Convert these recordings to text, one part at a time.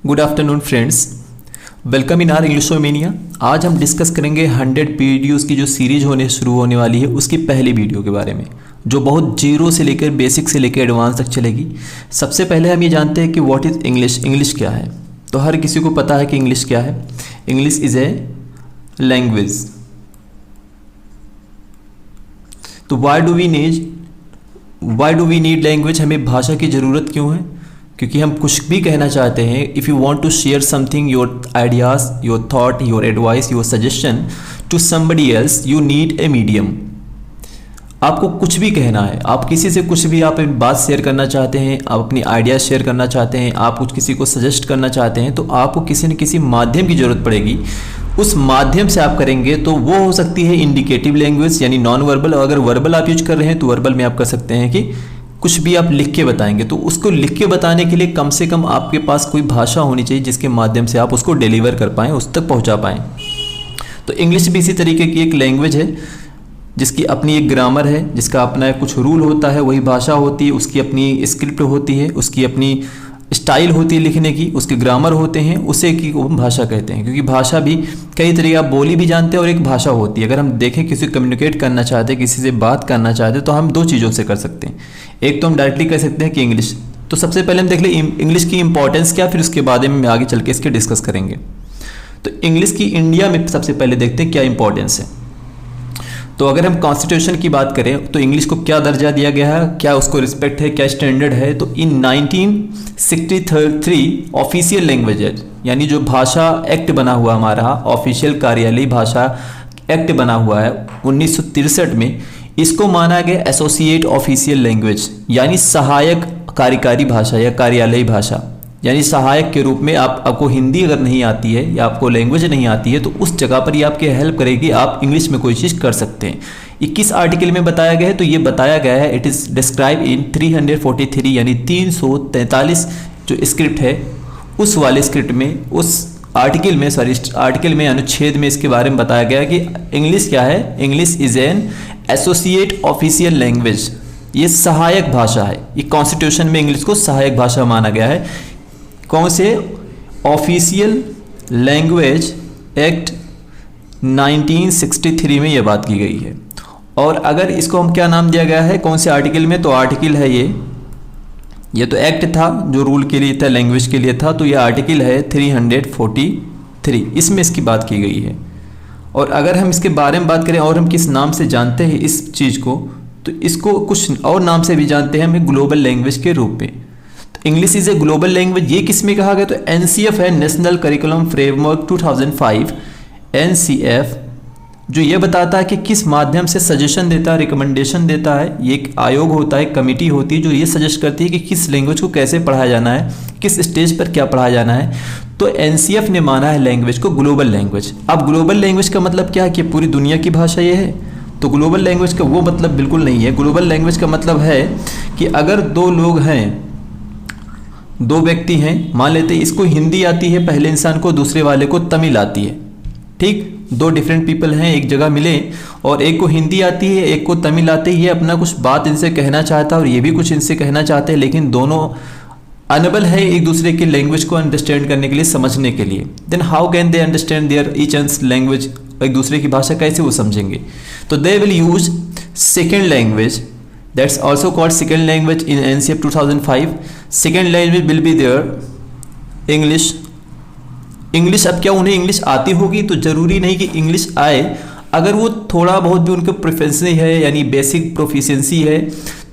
Good afternoon friends, welcome in our Englishomania. आज हम discuss करेंगे 100 वीडियोस की जो सीरीज शुरू होने वाली है उसकी पहली वीडियो के बारे में, जो बहुत जीरो से लेकर बेसिक से लेकर एडवांस तक चलेगी। सबसे पहले हम ये जानते हैं कि व्हाट इज़ इंग्लिश। इंग्लिश क्या है? तो हर किसी को पता है कि इंग्लिश क्या है। English is a language. तो why do we need language? हमें भाषा की ज़रूरत क्यों है? क्योंकि हम कुछ भी कहना चाहते हैं। If you want to share something, your ideas, your thought, your advice, your suggestion to somebody else, you need a medium. आपको कुछ भी कहना है, आप किसी से कुछ भी आप बात शेयर करना चाहते हैं, आप अपनी आइडियाज़ शेयर करना चाहते हैं, आप कुछ किसी को सजेस्ट करना चाहते हैं, तो आपको किसी न किसी माध्यम की ज़रूरत पड़ेगी। उस माध्यम से आप करेंगे तो वो हो सकती है इंडिकेटिव लैंग्वेज यानी नॉन वर्बल। और अगर वर्बल आप यूज कर रहे हैं तो वर्बल में आप कर सकते हैं कि कुछ भी आप लिख के बताएंगे। तो उसको लिख के बताने के लिए कम से कम आपके पास कोई भाषा होनी चाहिए जिसके माध्यम से आप उसको डिलीवर कर पाएँ, उस तक पहुँचा पाएँ। तो इंग्लिश भी इसी तरीके की एक लैंग्वेज है जिसकी अपनी एक ग्रामर है, जिसका अपना कुछ रूल होता है, वही भाषा होती है, उसकी अपनी स्क्रिप्ट होती है, उसकी अपनी स्टाइल होती है लिखने की, उसके ग्रामर होते हैं, उसे की हम भाषा कहते हैं। क्योंकि भाषा भी कई तरीके, आप बोली भी जानते हैं और एक भाषा होती है। अगर हम देखें किसी से कम्युनिकेट करना चाहते हैं, किसी से बात करना चाहते हैं, तो हम दो चीज़ों से कर सकते हैं। एक तो हम डायरेक्टली कह सकते हैं कि इंग्लिश। तो सबसे पहले हम देख लें इंग्लिश की इंपॉर्टेंस क्या, फिर उसके बाद में आगे चल के इसके डिस्कस करेंगे। तो इंग्लिश की इंडिया में सबसे पहले देखते हैं क्या इंपॉर्टेंस है। तो अगर हम कॉन्स्टिट्यूशन की बात करें तो इंग्लिश को क्या दर्जा दिया गया है, क्या उसको रिस्पेक्ट है, क्या स्टैंडर्ड है। तो इन 1963 ऑफिशियल लैंग्वेज है, यानी जो भाषा एक्ट बना हुआ हमारा ऑफिशियल कार्यालयी भाषा एक्ट बना हुआ है 1963 में, इसको माना गया एसोसिएट ऑफिशियल लैंग्वेज, यानी सहायक कार्यकारी भाषा या कार्यालयी भाषा। यानी सहायक के रूप में आपको हिंदी अगर नहीं आती है या आपको लैंग्वेज नहीं आती है तो उस जगह पर ये आपकी हेल्प करेगी, आप इंग्लिश में कोई चीज़ कर सकते हैं। 21 आर्टिकल में बताया गया है। तो ये बताया गया है, इट इज़ डिस्क्राइब इन 343 यानी 343 जो स्क्रिप्ट है उस वाले स्क्रिप्ट में, उस आर्टिकल में अनुच्छेद में इसके बारे में बताया गया है कि इंग्लिश क्या है। English is an associate official language, ये सहायक भाषा है। ये कॉन्स्टिट्यूशन में इंग्लिश को सहायक भाषा माना गया है। कौन से? ऑफिशियल लैंग्वेज एक्ट 1963 में ये बात की गई है। और अगर इसको हम क्या नाम दिया गया है, कौन से आर्टिकल में? तो आर्टिकल है ये तो एक्ट था जो रूल के लिए था, लैंग्वेज के लिए था। तो ये आर्टिकल है 343, इसमें इसकी बात की गई है। और अगर हम इसके बारे में बात करें और हम किस नाम से जानते हैं इस चीज़ को, तो इसको कुछ और नाम से भी जानते हैं हमें, ग्लोबल लैंग्वेज के रूप में। English is a global language, ये किस में कहा गया? तो एनसीएफ है, नेशनल करिकुलम फ्रेमवर्क 2005 एनसीएफ, जो ये बताता है कि किस माध्यम से सजेशन देता है, रिकमेंडेशन देता है। ये एक आयोग होता है, कमेटी होती है जो ये सजेस्ट करती है कि किस लैंग्वेज को कैसे पढ़ाया जाना है, किस स्टेज पर क्या पढ़ाया जाना है। तो एनसीएफ ने माना है लैंग्वेज को ग्लोबल लैंग्वेज। अब ग्लोबल लैंग्वेज का मतलब क्या है कि पूरी दुनिया की भाषा ये है? तो ग्लोबल लैंग्वेज का वो मतलब बिल्कुल नहीं है। ग्लोबल लैंग्वेज का मतलब है कि अगर दो लोग हैं, दो व्यक्ति हैं, मान लेते हैं इसको हिंदी आती है पहले इंसान को, दूसरे वाले को तमिल आती है, ठीक? दो डिफरेंट पीपल हैं, एक जगह मिले और एक को हिंदी आती है, एक को तमिल आती है। ये अपना कुछ बात इनसे कहना चाहता है और ये भी कुछ इनसे कहना चाहते हैं, लेकिन दोनों अनएबल है एक दूसरे की लैंग्वेज को अंडरस्टैंड करने के लिए, समझने के लिए। Then how can they understand their each other's language? एक दूसरे की भाषा कैसे वो समझेंगे? तो they will use second language, that's also called second language in NCF 2005. second language will be there English. अब क्या उन्हें इंग्लिश आती होगी? तो ज़रूरी नहीं कि इंग्लिश आए। अगर वो थोड़ा बहुत भी उनके प्रोफिशिएंसी है, यानी बेसिक प्रोफिशिएंसी है,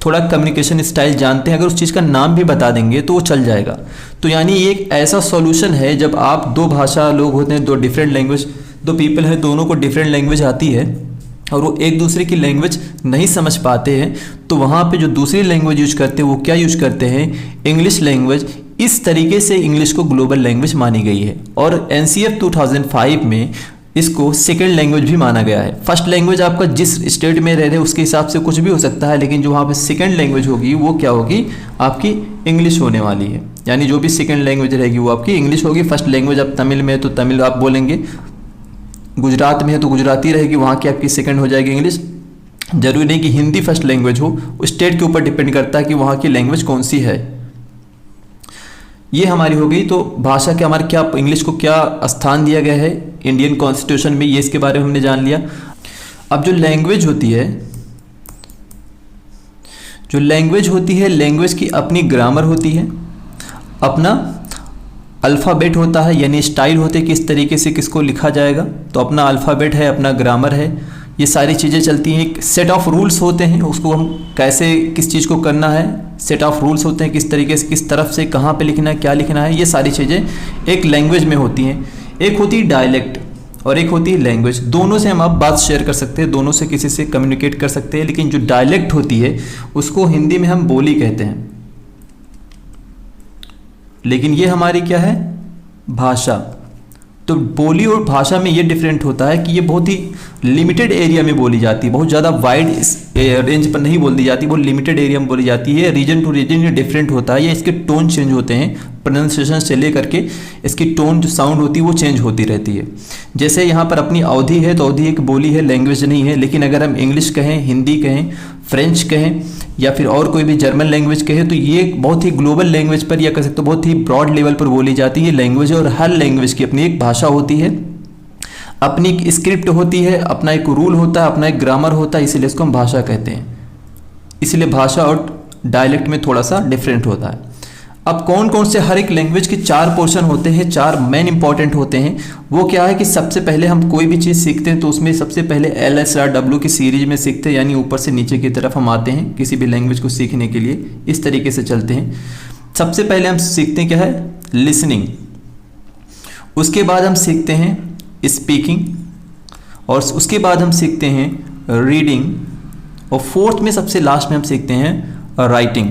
थोड़ा कम्युनिकेशन स्टाइल जानते हैं, अगर उस चीज़ का नाम भी बता देंगे तो वो चल जाएगा। तो यानी ये एक ऐसा सॉल्यूशन है, जब आप दो भाषा लोग होते हैं, दो डिफरेंट लैंग्वेज, दो पीपल हैं, दोनों को डिफरेंट लैंग्वेज आती है और वो एक दूसरे की लैंग्वेज नहीं समझ पाते हैं, तो वहाँ पे जो दूसरी लैंग्वेज यूज करते हैं वो क्या यूज करते हैं? English language. इस तरीके से इंग्लिश को ग्लोबल लैंग्वेज मानी गई है। और एनसीएफ 2005 में इसको सेकेंड लैंग्वेज भी माना गया है। फर्स्ट लैंग्वेज आपका जिस स्टेट में रह रहे उसके हिसाब से कुछ भी हो सकता है, लेकिन जो वहाँ पे सेकेंड लैंग्वेज होगी वो क्या होगी? आपकी इंग्लिश होने वाली है। यानी जो भी सेकेंड लैंग्वेज रहेगी वो आपकी इंग्लिश होगी। फर्स्ट लैंग्वेज अब तमिल में है तो तमिल आप बोलेंगे, गुजरात में है तो गुजराती रहेगी, वहाँ की आपकी सेकंड हो जाएगी इंग्लिश। जरूरी नहीं कि हिंदी फर्स्ट लैंग्वेज हो, स्टेट के ऊपर डिपेंड करता है कि वहाँ की लैंग्वेज कौन सी है। ये हमारी हो गई। तो भाषा के हमारे क्या, इंग्लिश को क्या स्थान दिया गया है इंडियन कॉन्स्टिट्यूशन में, ये इसके बारे में हमने जान लिया। अब जो लैंग्वेज होती है, लैंग्वेज की अपनी ग्रामर होती है, अपना अल्फ़ाबेट होता है, यानी स्टाइल होते हैं किस तरीके से किसको लिखा जाएगा। तो अपना अल्फ़ाबेट है, अपना ग्रामर है, ये सारी चीज़ें चलती हैं। एक सेट ऑफ रूल्स होते हैं, उसको हम कैसे किस चीज़ को करना है, सेट ऑफ रूल्स होते हैं किस तरीके से, किस तरफ से, कहाँ पे लिखना है, क्या लिखना है, ये सारी चीज़ें एक लैंग्वेज में होती हैं। एक होती है डायलेक्ट और एक होती है लैंग्वेज। दोनों से हम आप बात शेयर कर सकते हैं, दोनों से किसी से कम्युनिकेट कर सकते हैं। लेकिन जो डायलेक्ट होती है उसको हिंदी में हम बोली कहते हैं, लेकिन ये हमारी क्या है, भाषा। तो बोली और भाषा में ये डिफरेंट होता है कि ये बहुत ही लिमिटेड एरिया में बोली जाती है, बहुत ज़्यादा वाइड रेंज पर नहीं बोली जाती, बहुत लिमिटेड एरिया में बोली जाती है। रीजन टू रीजन ये डिफरेंट होता है, ये इसके टोन चेंज होते हैं, प्रोनाउंसिएशन से लेकर के इसकी टोन जो साउंड होती है वो चेंज होती रहती है। जैसे यहाँ पर अपनी अवधी है, तो अवधी एक बोली है, लैंग्वेज नहीं है। लेकिन अगर हम इंग्लिश कहें, हिंदी कहें, फ्रेंच कहें या फिर और कोई भी जर्मन लैंग्वेज कहें, तो ये बहुत ही ग्लोबल लैंग्वेज पर या कह सकते हो बहुत ही ब्रॉड लेवल पर बोली जाती है लैंग्वेज। और हर लैंग्वेज की अपनी एक भाषा होती है, अपनी एक स्क्रिप्ट होती है, अपना एक रूल होता है, अपना एक ग्रामर होता है, इसीलिए इसको हम भाषा कहते हैं। इसलिए भाषा और डायलेक्ट में थोड़ा सा डिफरेंट होता है। अब कौन कौन से, हर एक लैंग्वेज के 4 पोर्शन होते हैं, 4 मेन इंपॉर्टेंट होते हैं। वो क्या है कि सबसे पहले हम कोई भी चीज़ सीखते हैं तो उसमें सबसे पहले LSRW की सीरीज में सीखते हैं, यानी ऊपर से नीचे की तरफ हम आते हैं किसी भी लैंग्वेज को सीखने के लिए, इस तरीके से चलते हैं। सबसे पहले हम सीखते हैं क्या है, लिसनिंग। उसके बाद हम सीखते हैं स्पीकिंग, और उसके बाद हम सीखते हैं रीडिंग, और फोर्थ में सबसे लास्ट में हम सीखते हैं राइटिंग।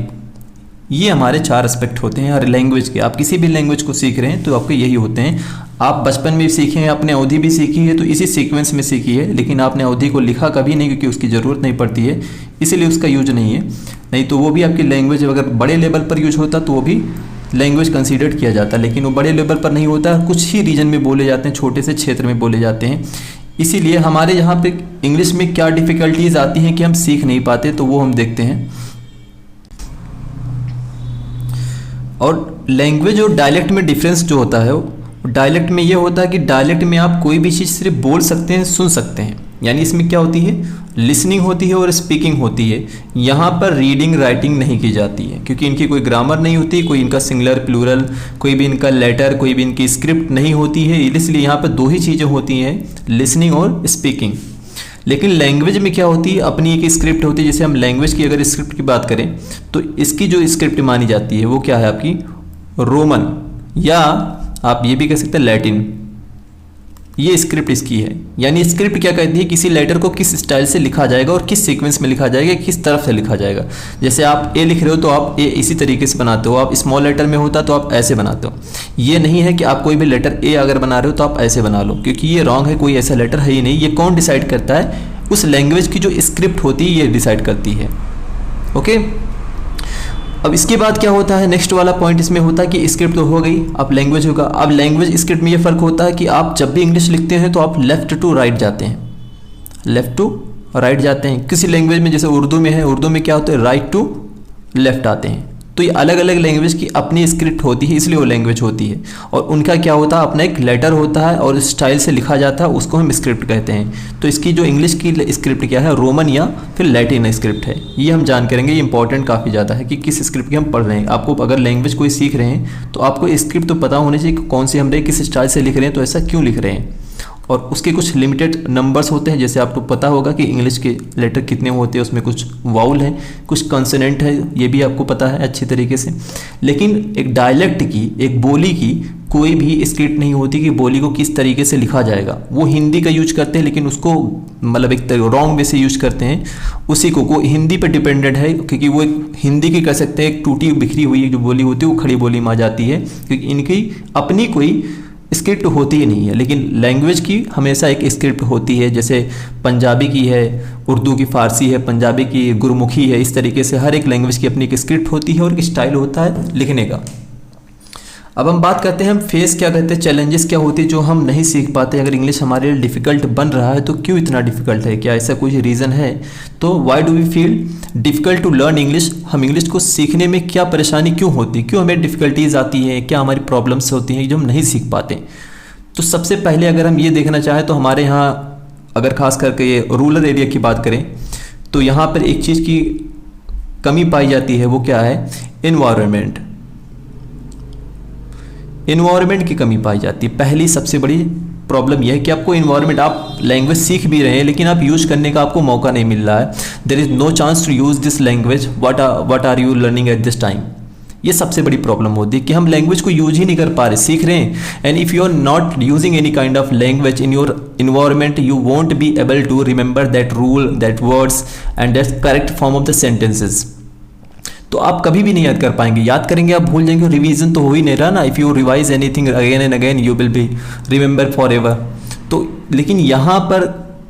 ये हमारे 4 एस्पेक्ट होते हैं हर लैंग्वेज के। आप किसी भी लैंग्वेज को सीख रहे हैं तो आपके यही होते हैं। आप बचपन में सीखे हैं, आपने अवधि भी सीखी है तो इसी सीक्वेंस में सीखी है, लेकिन आपने अवधि को लिखा कभी नहीं क्योंकि उसकी ज़रूरत नहीं पड़ती है, इसीलिए उसका यूज नहीं है। नहीं तो वो भी आपकी लैंग्वेज अगर बड़े लेवल पर यूज होता तो वो भी लैंग्वेज कंसीडर्ड किया जाता, लेकिन वो बड़े लेवल पर नहीं होता, कुछ ही रीजन में बोले जाते हैं, छोटे से क्षेत्र में बोले जाते हैं। इसीलिए हमारे यहाँ पे इंग्लिश में क्या डिफ़िकल्टीज आती हैं कि हम सीख नहीं पाते, तो वो हम देखते हैं। और लैंग्वेज और डायलेक्ट में डिफरेंस जो होता है, डायलेक्ट में ये होता है कि डायलेक्ट में आप कोई भी चीज़ सिर्फ बोल सकते हैं, सुन सकते हैं, यानी इसमें क्या होती है, लिसनिंग होती है और स्पीकिंग होती है। यहाँ पर रीडिंग राइटिंग नहीं की जाती है क्योंकि इनकी कोई ग्रामर नहीं होती, कोई इनका सिंगुलर प्लूरल, कोई भी इनका लेटर, कोई भी इनकी स्क्रिप्ट नहीं होती है। इसलिए यहाँ पर 2 ही चीज़ें होती हैं, लिसनिंग और स्पीकिंग। लेकिन लैंग्वेज में क्या होती है, अपनी एक स्क्रिप्ट होती है। जैसे हम लैंग्वेज की अगर स्क्रिप्ट की बात करें तो इसकी जो स्क्रिप्ट मानी जाती है वो क्या है आपकी, रोमन, या आप ये भी कह सकते हैं लैटिन। ये स्क्रिप्ट इसकी है, यानी स्क्रिप्ट क्या कहती है, किसी लेटर को किस स्टाइल से लिखा जाएगा और किस सीक्वेंस में लिखा जाएगा, किस तरफ से लिखा जाएगा। जैसे आप ए लिख रहे हो तो आप ए इसी तरीके से बनाते हो, आप स्मॉल लेटर में होता तो आप ऐसे बनाते हो। ये नहीं है कि आप कोई भी लेटर ए अगर बना रहे हो तो आप ऐसे बना लो, क्योंकि ये रॉन्ग है, कोई ऐसा लेटर है ही नहीं। ये कौन डिसाइड करता है, उस लैंग्वेज की जो स्क्रिप्ट होती है ये डिसाइड करती है। ओके, अब इसके बाद क्या होता है, नेक्स्ट वाला पॉइंट इसमें होता है कि स्क्रिप्ट तो हो गई, अब लैंग्वेज होगा। अब लैंग्वेज स्क्रिप्ट में ये फ़र्क होता है कि आप जब भी इंग्लिश लिखते हैं तो आप लेफ़्ट टू राइट जाते हैं, लेफ़्ट टू राइट जाते हैं। किसी लैंग्वेज में जैसे उर्दू में है, उर्दू में क्या होता है, राइट टू लेफ़्ट आते हैं। तो ये अलग अलग लैंग्वेज की अपनी स्क्रिप्ट होती है, इसलिए वो लैंग्वेज होती है। और उनका क्या होता है, अपना एक लेटर होता है और स्टाइल से लिखा जाता है, उसको हम स्क्रिप्ट कहते हैं। तो इसकी जो इंग्लिश की स्क्रिप्ट क्या है, रोमन या फिर लैटिन स्क्रिप्ट है। ये हम जान करेंगे, ये इंपॉर्टेंट काफ़ी ज़्यादा है कि किस स्क्रिप्ट की हम पढ़ रहे हैं। आपको अगर लैंग्वेज कोई सीख रहे हैं तो आपको स्क्रिप्ट तो पता होनी चाहिए कि कौन सी हम रहे, किस स्टाइल से लिख रहे हैं, तो ऐसा क्यों लिख रहे हैं। और उसके कुछ लिमिटेड नंबर्स होते हैं, जैसे आपको पता होगा कि इंग्लिश के लेटर कितने होते हैं, उसमें कुछ वाउल है, कुछ कंसोनेंट है, ये भी आपको पता है अच्छी तरीके से। लेकिन एक डायलेक्ट की, एक बोली की कोई भी स्क्रिप्ट नहीं होती कि बोली को किस तरीके से लिखा जाएगा। वो हिंदी का यूज करते हैं, लेकिन उसको मतलब एक रॉन्ग वे से यूज करते हैं। उसी को हिंदी पर डिपेंडेंट है, क्योंकि वो एक हिंदी की कह सकते हैं एक टूटी बिखरी हुई जो बोली होती है वो खड़ी बोली में आ जाती है, क्योंकि इनकी अपनी कोई स्क्रिप्ट होती ही नहीं है। लेकिन लैंग्वेज की हमेशा एक स्क्रिप्ट होती है, जैसे पंजाबी की है, उर्दू की फ़ारसी है, पंजाबी की गुरमुखी है। इस तरीके से हर एक लैंग्वेज की अपनी एक स्क्रिप्ट होती है और एक स्टाइल होता है लिखने का। अब हम बात करते हैं हम फेस क्या करते हैं, चैलेंजेस क्या होती है जो हम नहीं सीख पाते। अगर इंग्लिश हमारे लिए डिफ़िकल्ट बन रहा है तो क्यों इतना डिफ़िकल्ट है, क्या ऐसा कोई रीज़न है? तो why do we feel difficult to learn English, हम इंग्लिश को सीखने में क्या परेशानी क्यों होती है, क्यों हमें डिफ़िकल्टीज आती है, क्या हमारी प्रॉब्लम्स होती हैं जो हम नहीं सीख पाते। तो सबसे पहले अगर हम ये देखना चाहें तो हमारे यहाँ अगर खास करके ये रूरल एरिया की बात करें तो यहाँ पर एक चीज़ की कमी पाई जाती है, वो क्या है? इन्वायरमेंट। इन्वायरमेंट की कमी पाई जाती है। पहली सबसे बड़ी प्रॉब्लम यह है कि आपको इन्वायरमेंट, आप लैंग्वेज सीख भी रहे हैं लेकिन आप यूज करने का आपको मौका नहीं मिल रहा है। There is no chance to use this language, what are you learning at this time. ये सबसे बड़ी प्रॉब्लम होती है कि हम लैंग्वेज को यूज ही नहीं कर पा रहे, सीख रहे हैं। And if you are not using any kind of language in your environment, you won't be able to remember that rule, that words and that correct form of the sentences. तो आप कभी भी नहीं याद कर पाएंगे, याद करेंगे आप भूल जाएंगे, रिवीजन तो हो ही नहीं रहा ना। If you revise anything again and again you will be remember for ever. तो लेकिन यहाँ पर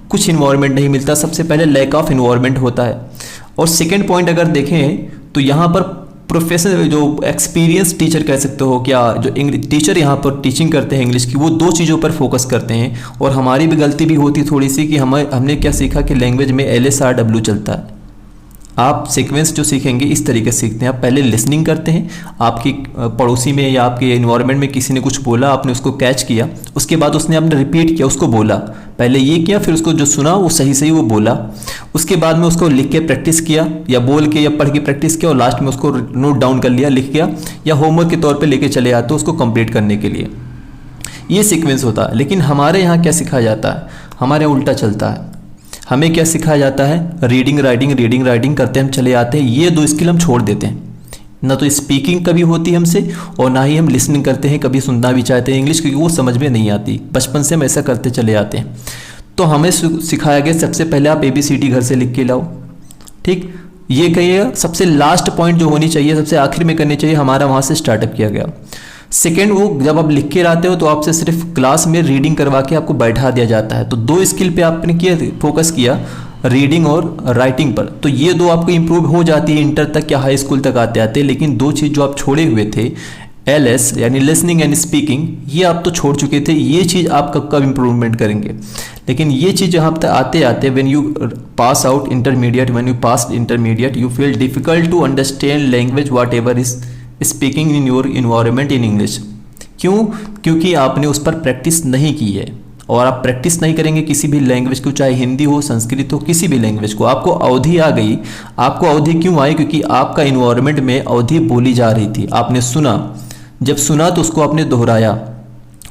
कुछ इन्वायरमेंट नहीं मिलता, सबसे पहले लैक ऑफ इन्वायरमेंट होता है। और सेकेंड पॉइंट अगर देखें तो यहाँ पर प्रोफेशनल जो एक्सपीरियंस टीचर कह सकते हो, क्या जो इंग्लिश टीचर यहाँ पर टीचिंग करते हैं इंग्लिश की, वो दो चीज़ों पर फोकस करते हैं। और हमारी भी गलती भी होती थोड़ी सी कि हमने क्या सीखा कि लैंग्वेज में LSRW चलता है। आप सीक्वेंस जो सीखेंगे इस तरीके से सीखते हैं, आप पहले लिसनिंग करते हैं, आपकी पड़ोसी में या आपके इन्वायरमेंट में किसी ने कुछ बोला, आपने उसको कैच किया, उसके बाद उसने आपने रिपीट किया, उसको बोला, पहले ये किया, फिर उसको जो सुना वो सही सही वो बोला, उसके बाद में उसको लिख के प्रैक्टिस किया या बोल के या पढ़ के प्रैक्टिस किया और लास्ट में उसको नोट डाउन कर लिया, लिख गया या होमवर्क के तौर पर लेके चले आते उसको कंप्लीट करने के लिए। ये सीक्वेंस होता है। लेकिन हमारे यहाँ क्या सिखाया जाता है? हमारे यहाँ उल्टा चलता है। हमें क्या सिखाया जाता है? रीडिंग राइटिंग करते हम चले आते हैं, ये दो स्किल हम छोड़ देते हैं। ना तो स्पीकिंग कभी होती है हमसे और ना ही हम लिसनिंग करते हैं, कभी सुनना भी चाहते हैं इंग्लिश, क्योंकि वो समझ में नहीं आती। बचपन से हम ऐसा करते चले आते हैं। तो हमें सिखाया गया सबसे पहले आप ABCD घर से लिख के लाओ, ठीक। ये कहिए सबसे लास्ट पॉइंट जो होनी चाहिए, सबसे आखिर में करनी चाहिए, हमारा वहाँ से स्टार्टअप किया गया। सेकेंड, वो जब आप लिख के लाते हो तो आपसे सिर्फ क्लास में रीडिंग करवा के आपको बैठा दिया जाता है। तो दो स्किल पे आपने किया, फोकस किया, रीडिंग और राइटिंग पर। तो ये दो आपको इंप्रूव हो जाती है इंटर तक या हाई स्कूल तक आते आते। लेकिन दो चीज़ जो आप छोड़े हुए थे, LS यानी लिसनिंग एंड स्पीकिंग, ये आप तो छोड़ चुके थे। ये चीज़ आप कब कब इम्प्रूवमेंट करेंगे? लेकिन ये चीज़ जहाँ तक आते आते when you pass out intermediate, when you pass intermediate, you feel difficult to understand language whatever is speaking in your environment in English. क्यों? क्योंकि आपने उस पर प्रैक्टिस नहीं की है। और आप प्रैक्टिस नहीं करेंगे किसी भी लैंग्वेज को, चाहे हिंदी हो, संस्कृत हो, किसी भी लैंग्वेज को, आपको अवधि आ गई। आपको अवधि क्यों आई? क्योंकि आपका इन्वायरमेंट में अवधि बोली जा रही थी, आपने सुना, जब सुना तो उसको आपने दोहराया,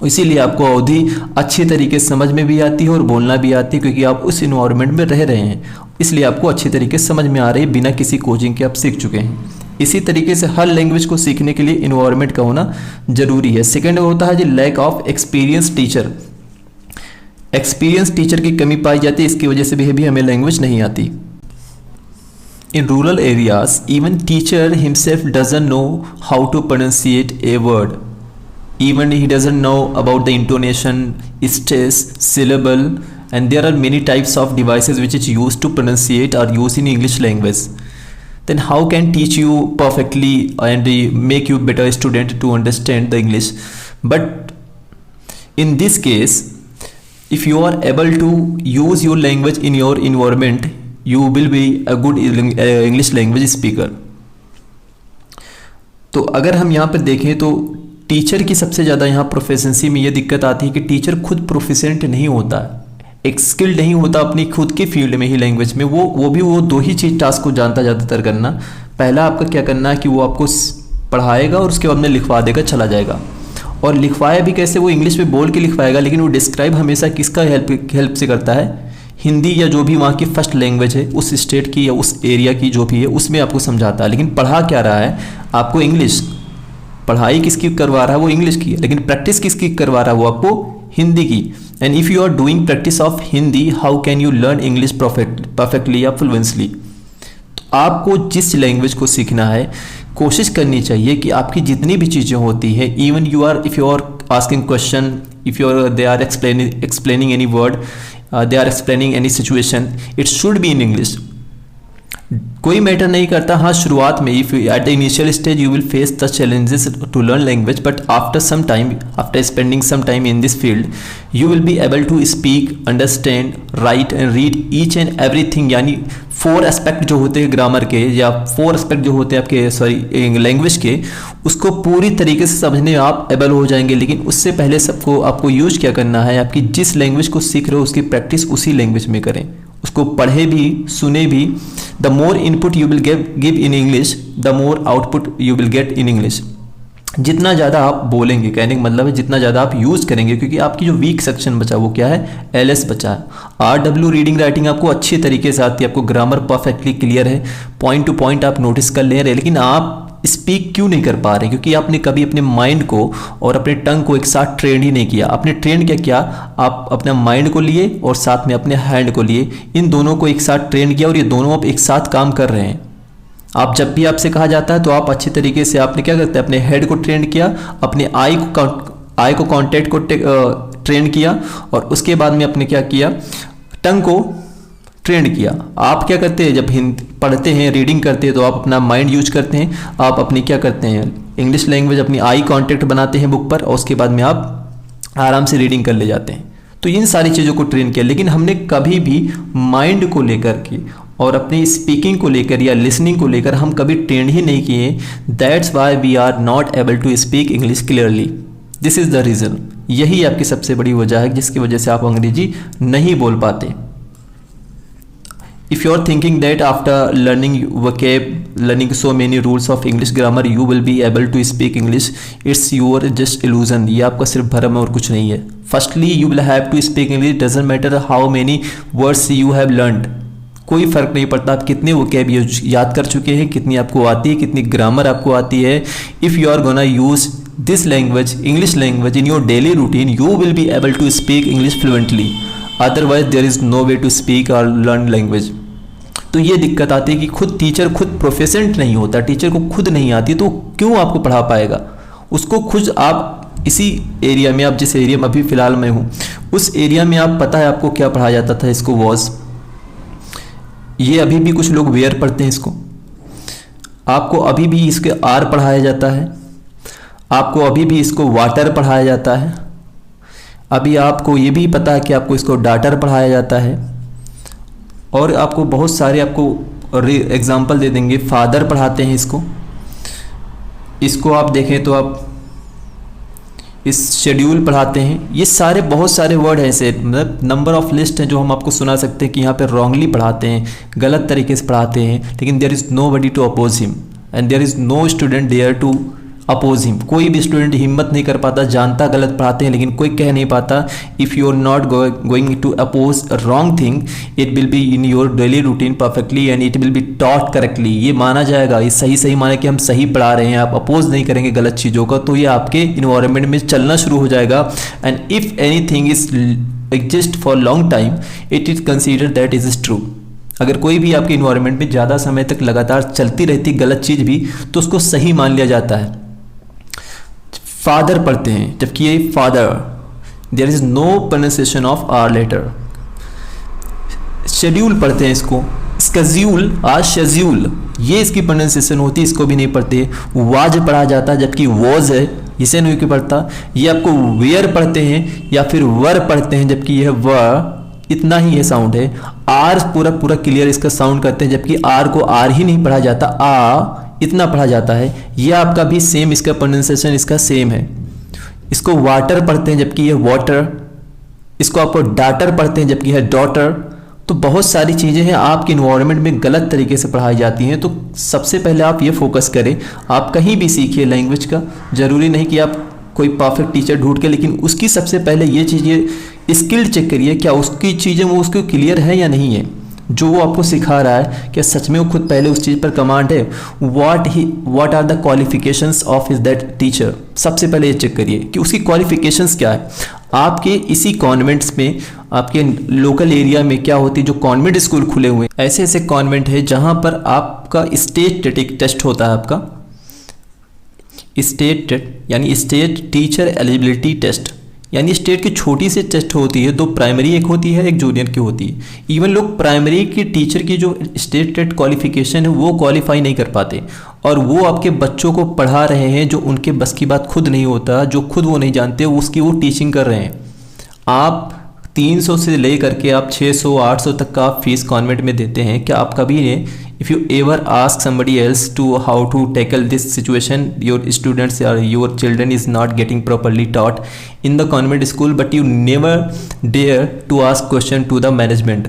इसीलिए आपको अवधि अच्छी तरीके से समझ में भी आती है और बोलना भी आती है, क्योंकि आप उस इन्वायरमेंट में रह रहे हैं, इसलिए आपको अच्छी तरीके से समझ में आ रही है, बिना किसी कोचिंग के आप सीख चुके हैं। इसी तरीके से हर लैंग्वेज को सीखने के लिए इन्वायरमेंट का होना जरूरी है। सेकेंड होता है जी lack of experience teacher. Experience teacher की कमी पाई जाती है, इसकी वजह से भी हमें लैंग्वेज नहीं आती। In rural areas, even teacher himself doesn't know how to pronunciate a word. Even he doesn't know about the intonation, stress, syllable, and there are many types of devices which is used to pronunciate or use in English language. Then how can teach you perfectly and make you better student to understand the English? But in this case, if you are able to use your language in your environment, you will be a good English language speaker. तो अगर हम यहाँ पर देखें तो teacher की सबसे ज़्यादा यहाँ प्रोफिशिएंसी में ये दिक्कत आती है कि टीचर खुद प्रोफिशिएंट नहीं होता, एक स्किल्ड नहीं होता अपनी खुद की फील्ड में ही, लैंग्वेज में। वो भी दो ही चीज़ टास्क को जानता ज़्यादातर करना। पहला आपका क्या करना है कि वो आपको पढ़ाएगा और उसके बाद में लिखवा देगा, चला जाएगा। और लिखवाया भी कैसे? वो इंग्लिश में बोल के लिखवाएगा, लेकिन वो डिस्क्राइब हमेशा किसका हेल्प से करता है? हिंदी या जो भी वहाँ की फर्स्ट लैंग्वेज है उस स्टेट की या उस एरिया की जो भी है उसमें आपको समझाता है। लेकिन पढ़ा क्या रहा है? आपको इंग्लिश। पढ़ाई किसकी करवा रहा है? वो इंग्लिश की। लेकिन प्रैक्टिस किसकी करवा रहा है? वो आपको हिंदी की। And if you are doing practice of Hindi, how can you learn English perfectly या फ्लुएंसली? तो आपको जिस लैंग्वेज को सीखना है, कोशिश करनी चाहिए कि आपकी जितनी भी चीज़ें होती हैं, even if you are asking question, if they are explaining any word, they are explaining any situation, it should be in English. कोई मैटर नहीं करता। हाँ, शुरुआत में if at the initial stage you will face the challenges to learn language, but after some time, after spending some time in this field, you will be able to speak, understand, write and read each and everything. यानी 4 aspect जो होते हैं grammar के, या 4 aspect जो होते हैं आपके लैंग्वेज के, उसको पूरी तरीके से समझने में आप एबल हो जाएंगे। लेकिन उससे पहले सबको आपको यूज क्या करना है, आपकी जिस लैंग्वेज को सीख रहे हो उसकी प्रैक्टिस उसी लैंग्वेज में करें, उसको पढ़े भी, सुने भी। The more input you will give in English, the more output you will get in English. जितना ज़्यादा आप बोलेंगे, कहने का मतलब है जितना ज़्यादा आप यूज़ करेंगे, क्योंकि आपकी जो वीक सेक्शन बचा वो क्या है, एलएस बचा है। RW रीडिंग राइटिंग आपको अच्छी तरीके से आती है, आपको ग्रामर परफेक्टली क्लियर है, पॉइंट टू पॉइंट आप नोटिस कर ले रहे हैं, लेकिन आप स्पीक क्यों नहीं कर पा रहे? क्योंकि आपने कभी अपने माइंड को और अपने टंग को एक साथ ट्रेन ही नहीं किया। आपने ट्रेन क्या किया, आप अपने माइंड को लिए और साथ में अपने हैंड को लिए, इन दोनों को एक साथ ट्रेन किया और ये दोनों आप एक साथ काम कर रहे हैं। आप जब भी आपसे कहा जाता है तो आप अच्छी तरीके से आपने क्या करते हैं, अपने हेड को ट्रेन किया, अपने आई को कॉन्टैक्ट को ट्रेन किया, और उसके बाद में आपने क्या किया, टंग को ट्रेंड किया। आप क्या करते हैं, जब हिंदी पढ़ते हैं, रीडिंग करते हैं, तो आप अपना माइंड यूज करते हैं, आप अपनी क्या करते हैं, इंग्लिश लैंग्वेज अपनी आई कांटेक्ट बनाते हैं बुक पर, और उसके बाद में आप आराम से रीडिंग कर ले जाते हैं। तो इन सारी चीज़ों को ट्रेन किया, लेकिन हमने कभी भी माइंड को लेकर के और अपनी स्पीकिंग को लेकर या लिसनिंग को लेकर हम कभी ट्रेन ही नहीं किए। That's why we are not able to speak English clearly. This is the reason. यही आपकी सबसे बड़ी वजह है जिसकी वजह से आप अंग्रेजी नहीं बोल पाते। If you are thinking that after learning vocab, learning so many rules of English grammar, you will be able to speak English, it's your just illusion। ये आपका सिर्फ भ्रम है और कुछ नहीं है। Firstly, you will have to speak English, doesn't matter how many words you have learned। कोई फ़र्क नहीं पड़ता आप कितने vocab याद कर चुके हैं, कितनी आपको आती है, कितनी ग्रामर आपको आती है। If you are gonna use this language, English language in your daily routine, you will be able to speak English fluently। Otherwise, there is no way to speak or learn language। तो ये दिक्कत आती है कि खुद teacher खुद professional नहीं होता, टीचर को खुद नहीं आती, तो क्यों आपको पढ़ा पाएगा? उसको खुद आप इसी एरिया में, आप जिस एरिया में अभी फ़िलहाल मैं हूँ, उस एरिया में आप पता है आपको क्या पढ़ाया जाता था, इसको वॉज, ये अभी भी कुछ लोग वेयर पढ़ते हैं इसको, आपको अभी भी इसके आर पढ़ाया जाता है, आपको अभी भी इसको वाटर पढ़ाया जाता है, अभी आपको ये भी पता है कि आपको इसको डाटर पढ़ाया जाता है, और आपको बहुत सारे आपको एग्जाम्पल दे देंगे। फादर पढ़ाते हैं इसको आप देखें तो आप इस शेड्यूल पढ़ाते हैं। ये सारे बहुत सारे वर्ड हैं ऐसे, मतलब नंबर ऑफ लिस्ट हैं जो हम आपको सुना सकते हैं कि यहाँ पे रॉन्गली पढ़ाते हैं, गलत तरीके से पढ़ाते हैं, लेकिन there is nobody to oppose him and there is no student there to oppose him. कोई भी स्टूडेंट हिम्मत नहीं कर पाता, जानता गलत पढ़ाते हैं लेकिन कोई कह नहीं पाता। If you are not going to oppose a wrong thing, it will be in your daily routine perfectly and it will be taught correctly. ये माना जाएगा, ये सही माने कि हम सही पढ़ा रहे हैं, आप अपोज नहीं करेंगे गलत चीज़ों का, तो ये आपके इन्वायरमेंट में चलना शुरू हो जाएगा। And if any thing is exist for long time, it is consider that is true. अगर कोई भी आपके इन्वायरमेंट में ज़्यादा समय तक लगातार चलती रहती गलत चीज़ भी, तो उसको सही मान लिया जाता है। फादर पढ़ते हैं, जबकि ये father, there is no pronunciation of R letter. Schedule पढ़ते हैं इसको, स्केड्यूल और शेड्यूल, ये इसकी प्रोनाउंसिएशन होती है, इसको भी नहीं पढ़ते। वाज पढ़ा जाता है जबकि वॉज है, इसे नहीं क्यों पढ़ता। ये आपको वेयर पढ़ते हैं या फिर वर पढ़ते हैं, जबकि यह व इतना ही ये साउंड है। आर पूरा क्लियर इसका साउंड करते हैं, जबकि आर को आर ही नहीं पढ़ा जाता, आ इतना पढ़ा जाता है। ये आपका भी सेम, इसका प्रोनाउंसिएशन इसका सेम है। इसको वाटर पढ़ते हैं जबकि ये वाटर, इसको आपको डाटर पढ़ते हैं जबकि है डॉटर। तो बहुत सारी चीज़ें हैं आपके इन्वायरमेंट में गलत तरीके से पढ़ाई जाती हैं। तो सबसे पहले आप ये फोकस करें, आप कहीं भी सीखिए लैंग्वेज का, ज़रूरी नहीं कि आप कोई परफेक्ट टीचर ढूंढ के, लेकिन उसकी सबसे पहले ये चीज़ें स्किल चेक करिए, क्या उसकी चीज़ें वो उसको क्लियर है या नहीं है, जो वो आपको सिखा रहा है, क्या सच में वो खुद पहले उस चीज़ पर कमांड है। What are the qualifications of is that teacher, सबसे पहले ये चेक करिए कि उसकी क्वालिफिकेशंस क्या है। आपके इसी कॉन्वेंट्स में, आपके लोकल एरिया में क्या होती है, जो कॉन्वेंट स्कूल खुले हुए हैं, ऐसे ऐसे कॉन्वेंट है जहाँ पर आपका स्टेट टेस्ट होता है, आपका स्टेट यानी स्टेट टीचर एलिजिबिलिटी टेस्ट। यानी स्टेट की छोटी सी टेस्ट होती है, 2 प्राइमरी एक होती है, एक जूनियर की होती है। इवन लोग प्राइमरी की टीचर की जो स्टेट टेट क्वालिफिकेशन है वो क्वालिफाई नहीं कर पाते, और वो आपके बच्चों को पढ़ा रहे हैं जो उनके बस की बात खुद नहीं होता, जो खुद वो नहीं जानते उसकी वो टीचिंग कर रहे हैं। आप 300 से ले करके आप 600 800 तक का आप फीस कॉन्वेंट में देते हैं। क्या आप कभी ने if you ever ask somebody else to how to tackle this situation, your students और your children is not getting properly taught in the convent school, but you never dare to ask question to the management.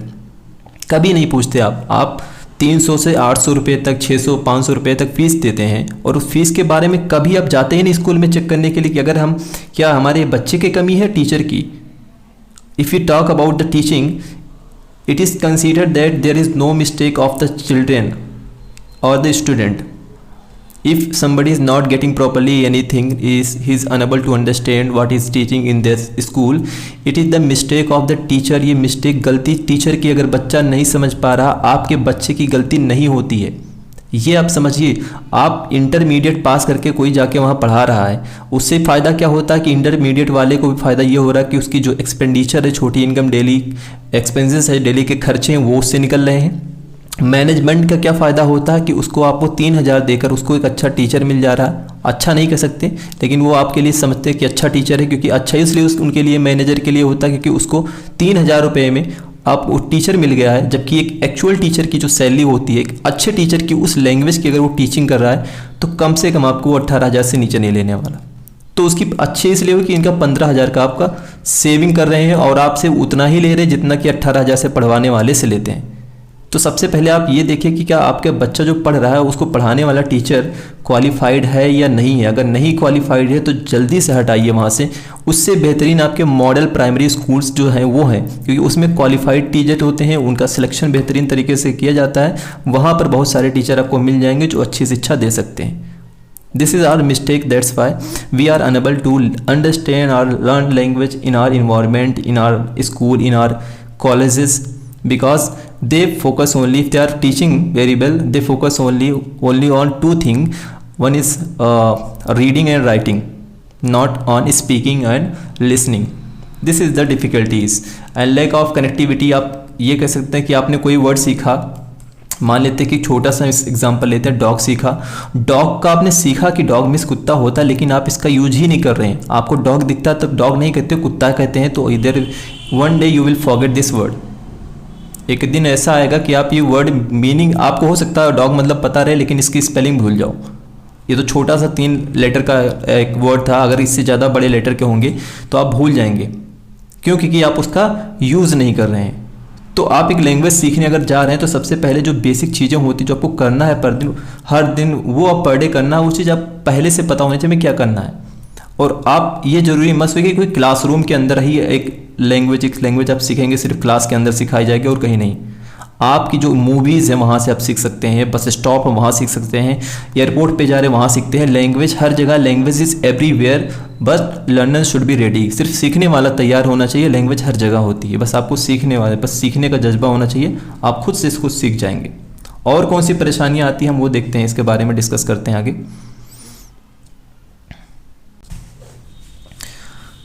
कभी नहीं पूछते आप 300 से 800 रुपये तक, 600 500 रुपये तक फ़ीस देते हैं, और उस फीस के बारे में कभी आप जाते ही नहीं स्कूल में चेक करने के लिए कि अगर हम क्या हमारे बच्चे की कमी है टीचर की। If you talk about the teaching, it is considered that there is no mistake of the children or the student. If somebody is not getting properly anything, he is unable to understand what is teaching in this school, it is the mistake of the teacher. ये mistake गलती teacher की, अगर बच्चा नहीं समझ पा रहा, आपके बच्चे की गलती नहीं होती है। ये आप समझिए, आप इंटरमीडिएट पास करके कोई जाके वहाँ पढ़ा रहा है, उससे फ़ायदा क्या होता है कि इंटरमीडिएट वाले को भी फ़ायदा ये हो रहा है कि उसकी जो एक्सपेंडिचर है, छोटी इनकम, डेली एक्सपेंसेस है, डेली के खर्चे हैं, वो उससे निकल रहे हैं। मैनेजमेंट का क्या फ़ायदा होता है कि उसको आपको 3000 देकर उसको एक अच्छा टीचर मिल जा रहा है। अच्छा नहीं कह सकते, लेकिन वो आपके लिए समझते हैं कि अच्छा टीचर है, क्योंकि अच्छा इसलिए उनके लिए मैनेजर के लिए होता है क्योंकि उसको 3000 रुपये में आप वो टीचर मिल गया है। जबकि एक एक्चुअल टीचर की जो सैलरी होती है, एक अच्छे टीचर की उस लैंग्वेज की अगर वो टीचिंग कर रहा है तो कम से कम आपको वो 18,000 से नीचे नहीं लेने वाला। तो उसकी अच्छी इसलिए हो कि इनका 15,000 का आपका सेविंग कर रहे हैं, और आपसे उतना ही ले रहे हैं जितना कि 18,000 से पढ़वाने वाले से लेते हैं। तो सबसे पहले आप ये देखिए कि क्या आपके बच्चा जो पढ़ रहा है उसको पढ़ाने वाला टीचर क्वालिफाइड है या नहीं है। अगर नहीं क्वालिफाइड है तो जल्दी से हटाइए वहाँ से। उससे बेहतरीन आपके मॉडल प्राइमरी स्कूल्स जो हैं वो हैं, क्योंकि उसमें क्वालिफाइड टीचर होते हैं, उनका सिलेक्शन बेहतरीन तरीके से किया जाता है। वहाँ पर बहुत सारे टीचर आपको मिल जाएंगे जो अच्छी शिक्षा दे सकते हैं। This is our mistake. That's why we are unable to understand or learn language in our environment, in our school, in our colleges, because they focus only, if they are teaching very well, they focus only on 2 things. One is reading and writing, not on speaking and listening. This is the difficulties and lack of connectivity. आप ये कह सकते हैं कि आपने कोई word सीखा, मान लेते हैं कि छोटा सा एग्जांपल लेते हैं, डॉग सीखा। डॉग का आपने सीखा कि डॉग मीन्स कुत्ता होता है, लेकिन आप इसका यूज ही नहीं कर रहे हैं। आपको डॉग दिखता है तो डॉग नहीं कहते, कुत्ता कहते हैं। तो इधर one day you will forget this word. एक दिन ऐसा आएगा कि आप ये वर्ड मीनिंग आपको हो सकता है डॉग मतलब पता रहे, लेकिन इसकी स्पेलिंग भूल जाओ। ये तो छोटा सा 3 लेटर का एक वर्ड था, अगर इससे ज़्यादा बड़े लेटर के होंगे तो आप भूल जाएंगे। क्यों? क्योंकि आप उसका यूज़ नहीं कर रहे हैं। तो आप एक लैंग्वेज सीखने अगर जा रहे हैं तो सबसे पहले जो बेसिक चीज़ें होती जो आपको करना है पर दिन, हर दिन वो आप पर डे करना है, वो चीज़ आप पहले से पता होनी चाहिए क्या करना है। और आप ये जरूरी मत सोचिए कि कोई क्लासरूम के अंदर ही एक लैंग्वेज आप सीखेंगे, सिर्फ क्लास के अंदर सिखाई जाएगी और कहीं नहीं। आपकी जो मूवीज़ है वहाँ से आप सीख सकते हैं, बस स्टॉप है वहाँ सीख सकते हैं, एयरपोर्ट पे जा रहे वहाँ सीखते हैं। लैंग्वेज हर जगह, लैंग्वेज इज़ एवरीवेयर, बस लर्नर शुड बी रेडी। सिर्फ सीखने वाला तैयार होना चाहिए। लैंग्वेज हर जगह होती है, बस आपको सीखने वाले, बस सीखने का जज्बा होना चाहिए। आप खुद से इसको सीख जाएंगे। और कौन सी परेशानियाँ आती हैं हम वो देखते हैं, इसके बारे में डिस्कस करते हैं आगे।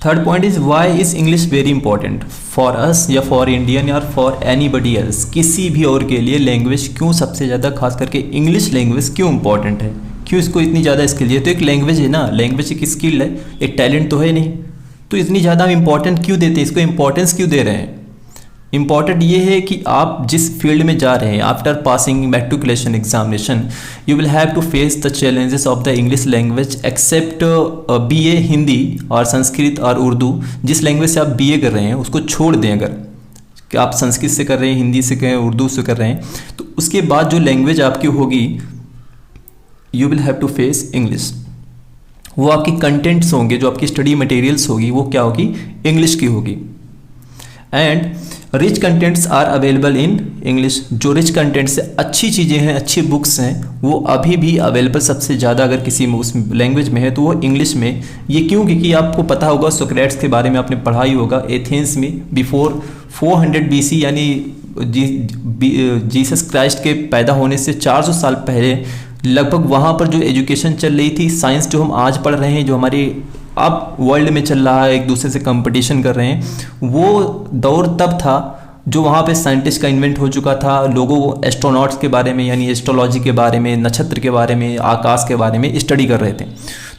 Third point is why is English very important for us या फॉर इंडियन या फॉर एनीबडी एल्स। किसी भी और के लिए लैंग्वेज क्यों सबसे ज़्यादा, खास करके इंग्लिश लैंग्वेज क्यों इंपॉर्टेंट है, क्यों इसको इतनी ज़्यादा स्किल है। तो एक लैंग्वेज है ना, लैंग्वेज एक स्किल है, एक टैलेंट तो है नहीं, तो इतनी ज़्यादा हम इंपॉर्टेंट क्यों देते हैं, इसको इंपॉर्टेंस क्यों दे रहे हैं। इम्पॉर्टेंट ये है कि आप जिस फील्ड में जा रहे हैं, after passing matriculation examination you will have to face the challenges of the English language except BA Hindi और संस्कृत और उर्दू। जिस लैंग्वेज से आप बीए कर रहे हैं उसको छोड़ दें, अगर कि आप संस्कृत से कर रहे हैं, हिंदी से कर रहे हैं, उर्दू से कर रहे हैं, तो उसके बाद जो लैंग्वेज आपकी होगी you will have to face English. वो आपकी कंटेंट्स होंगे, जो आपकी स्टडी मटेरियल्स होगी वो क्या होगी, इंग्लिश की होगी। And rich contents are available in English. जो रिच कंटेंट्स से अच्छी चीज़ें हैं, अच्छी बुक्स हैं, वो अभी भी अवेलेबल सबसे ज़्यादा अगर किसी उस लैंग्वेज में है तो वो इंग्लिश में। ये क्यों? क्योंकि आपको पता होगा सोक्रेट्स के बारे में आपने पढ़ा ही होगा, एथेंस में बिफोर 400 BC यानी जीसस क्राइस्ट के पैदा होने से 400 साल पहले लगभग वहाँ पर जो एजुकेशन चल रही थी, साइंस जो हम आज पढ़ रहे हैं, जो हमारी अब वर्ल्ड में चल रहा है, एक दूसरे से कंपटीशन कर रहे हैं, वो दौर तब था जो वहाँ पे साइंटिस्ट का इन्वेंट हो चुका था, लोगों एस्ट्रोनॉट्स के बारे में यानी एस्ट्रोलॉजी के बारे में, नक्षत्र के बारे में, आकाश के बारे में स्टडी कर रहे थे।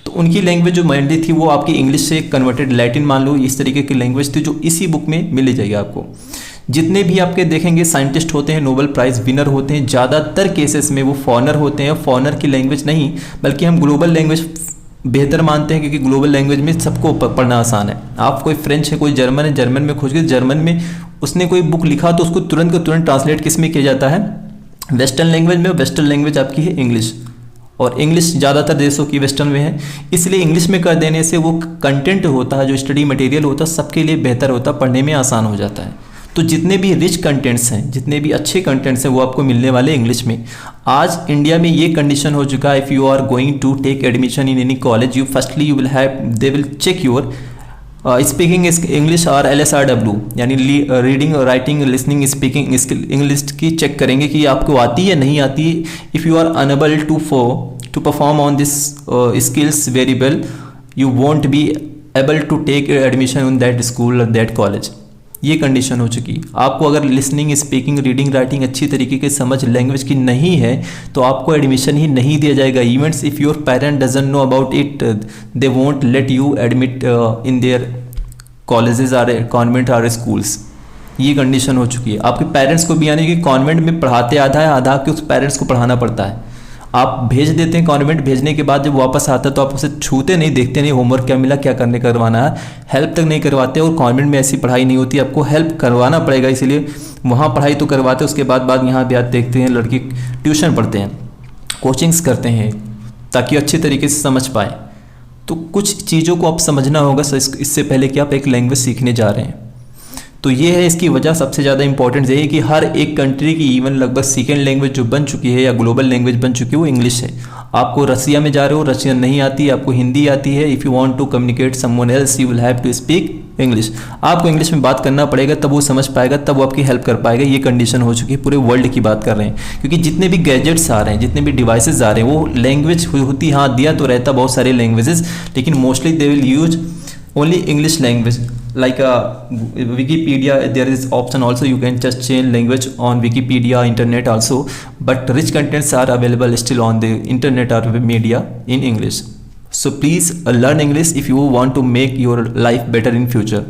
तो उनकी लैंग्वेज जो मेनली थी वो आपकी इंग्लिश से कन्वर्टेड, लैटिन मान लो, इस तरीके की लैंग्वेज थी जो इसी बुक में मिल जाएगी आपको। जितने भी आपके देखेंगे साइंटिस्ट होते हैं, नोबेल प्राइज़ विनर होते हैं, ज़्यादातर केसेस में वो फॉरेनर होते हैं। फॉरेनर की लैंग्वेज नहीं बल्कि हम ग्लोबल लैंग्वेज बेहतर मानते हैं, क्योंकि ग्लोबल लैंग्वेज में सबको पढ़ना आसान है। आप कोई फ्रेंच है, कोई जर्मन है, जर्मन में खोज के जर्मन में उसने कोई बुक लिखा तो उसको तुरंत का तुरंत ट्रांसलेट किस में किया जाता है, वेस्टर्न लैंग्वेज में। वेस्टर्न लैंग्वेज आपकी है इंग्लिश, और इंग्लिश ज़्यादातर देशों की वेस्टर्न में है, इसलिए इंग्लिश में कर देने से वो कंटेंट होता है, जो स्टडी मटेरियल होता है, सबके लिए बेहतर होता है, पढ़ने में आसान हो जाता है। तो जितने भी रिच कंटेंट्स हैं, जितने भी अच्छे कंटेंट्स हैं, वो आपको मिलने वाले इंग्लिश में। आज इंडिया में ये कंडीशन हो चुका है, if you are going to take admission in any college, you firstly you will have, they will check your speaking English और LSRW यानी reading, writing, listening, speaking English की चेक करेंगे कि आपको आती है नहीं आती है। If you are unable to perform on this skills very well, you won't be able to take admission in that school और दैट कॉलेज। ये कंडीशन हो चुकी। आपको अगर लिसनिंग, स्पीकिंग, रीडिंग, राइटिंग अच्छी तरीके की समझ लैंग्वेज की नहीं है तो आपको एडमिशन ही नहीं दिया जाएगा। Events if your parent doesn't know about it, they won't let you admit in their colleges or convent or schools. ये कंडीशन हो चुकी है। आपके पेरेंट्स को भी, यानी कि कॉन्वेंट में पढ़ाते आधा है, आधा के उस पेरेंट्स को पढ़ाना पड़ता है। आप भेज देते हैं कॉन्वेंट, भेजने के बाद जब वापस आता है तो आप उसे छूते नहीं, देखते नहीं होमवर्क क्या मिला, क्या करने करवाना है, हेल्प तक नहीं करवाते। और कॉन्वेंट में ऐसी पढ़ाई नहीं होती, आपको हेल्प करवाना पड़ेगा, इसलिए वहाँ पढ़ाई तो करवाते, उसके बाद यहाँ भी आते, देखते हैं लड़के ट्यूशन पढ़ते हैं, कोचिंग्स करते हैं, ताकि अच्छे तरीके से समझ पाए। तो कुछ चीज़ों को आप समझना होगा इससे पहले कि आप एक लैंग्वेज सीखने जा रहे हैं। तो ये है इसकी वजह। सबसे ज़्यादा इंपॉर्टेंट ये है कि हर एक कंट्री की इवन लगभग सेकेंड लैंग्वेज जो बन चुकी है या ग्लोबल लैंग्वेज बन चुकी है वो इंग्लिश है। आपको रसिया में जा रहे हो, रशियन नहीं आती, आपको हिंदी आती है, if you want to communicate someone else you will have to speak English. आपको इंग्लिश में बात करना पड़ेगा, तब वो समझ पाएगा, तब वो आपकी हेल्प कर पाएगा। ये कंडीशन हो चुकी है, पूरे वर्ल्ड की बात कर रहे हैं। क्योंकि जितने भी गैजेट्स आ रहे हैं, जितने भी डिवाइसेज आ रहे हैं, वो लैंग्वेज होती, हाँ दिया तो रहता बहुत सारे लैंग्वेजेस, लेकिन mostly they will use only English language. Like Wikipedia, there is option also, you can just change language on Wikipedia, internet also, but rich contents are available still on the internet or media in English. So please learn English if you want to make your life better in future.